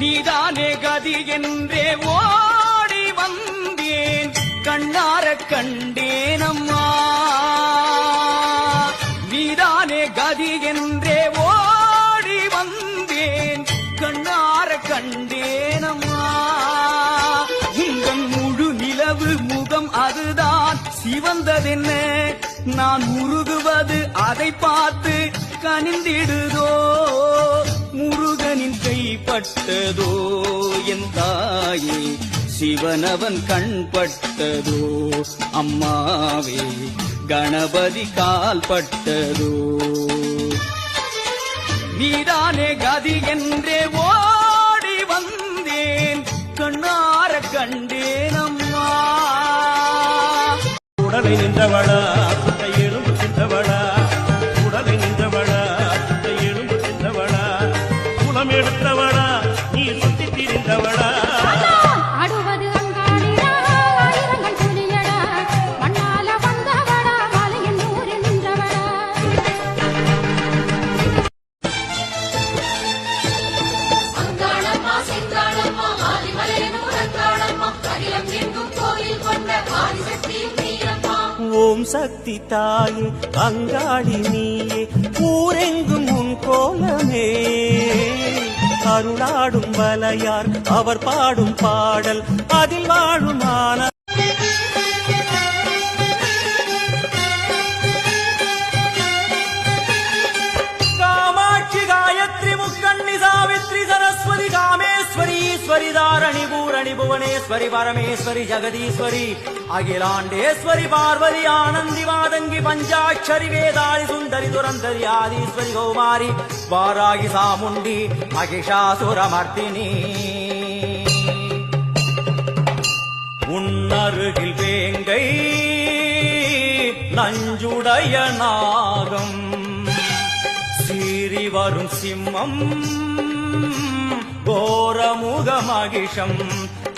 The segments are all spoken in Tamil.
நீதானே கதி என்றே ஓடி வந்தேன் கண்ணார கண்டேனம்மா நீதானே கதி என்றே ஓடி வந்தேன் கண்ணார கண்டேனம்மா உங்கள் முழு நிலவு முகம் அதுதான் சிவந்ததென்ன நான் உருகுவது அதை பார்த்து கனிந்திடுதோ முருகனின் கைப்பட்டதோ என் தாயே சிவனவன் கண்பட்டதோ அம்மாவே கணபதி கால்பட்டதோ நீதானே கதி என்றே ஓடி வந்தேன் கண்ணார கண்டேனம்மா உடலை நின்றவளா எலும்பு தின்றவளா உடலை நின்றவளா எலும்பு தின்றவளா குலம் எடுத்தவளா நீ சுத்தி திரிந்தவளா ஓம் சக்தி தாயே அங்காளி நீயே ஊரெங்கும் உன் கோலமே அருளாடும் வலையார் அவர் பாடும் பாடல் அதில் வாழும் ஆன காமாட்சி காயத்ரி முக்கண்ணி சாவித்ரி சரஸ்வதி காமேஸ்வரி ஈஸ்வரி தாரணி பூரணி புவனேஸ்வரி பரமேஸ்வரி ஜெகதீஸ்வரி அகிலாண்டேஸ்வரி பார்வதி ஆனந்தி மாதங்கி பஞ்சாட்சரி வேதாளி சுந்தரி துரந்தரி ஆதீஸ்வரி கௌமாரி வாராகி சாமுண்டி மகிஷாசுரமர்த்தினி உன்னருகில் வேங்கை நஞ்சுடைய நாகம் சீறி வரும் சிம்மம் கோரமுக மகிஷம்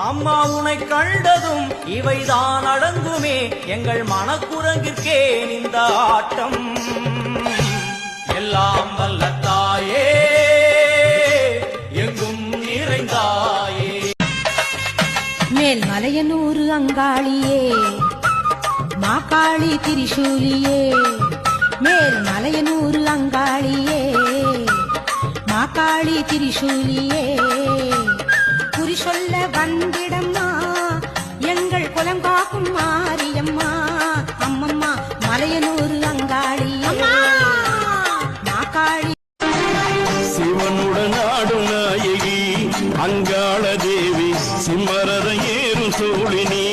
அம்மா உனை கண்டதும் இவைதான் அடங்குமே எங்கள் மனக்குரங்கிற்கே இந்த ஆட்டம் எல்லாம் வல்ல தாயே எங்கும் நிறைந்தாயே மேல் மலையனூர் அங்காளியே மாகாளி திரிசூலியே மேல் மலையனூர் அங்காளியே மாகாளி திரிசூலியே குறி சொல்ல வந்திடம்மா எங்கள் குலம் காக்கும் மாரியம்மா அம்மம்மா மலையனூர் அங்காளியே மாகாளி சிவனுடன் ஆடும் நாயகி அங்காள தேவி சிம்மரத ஏறும் சூழினி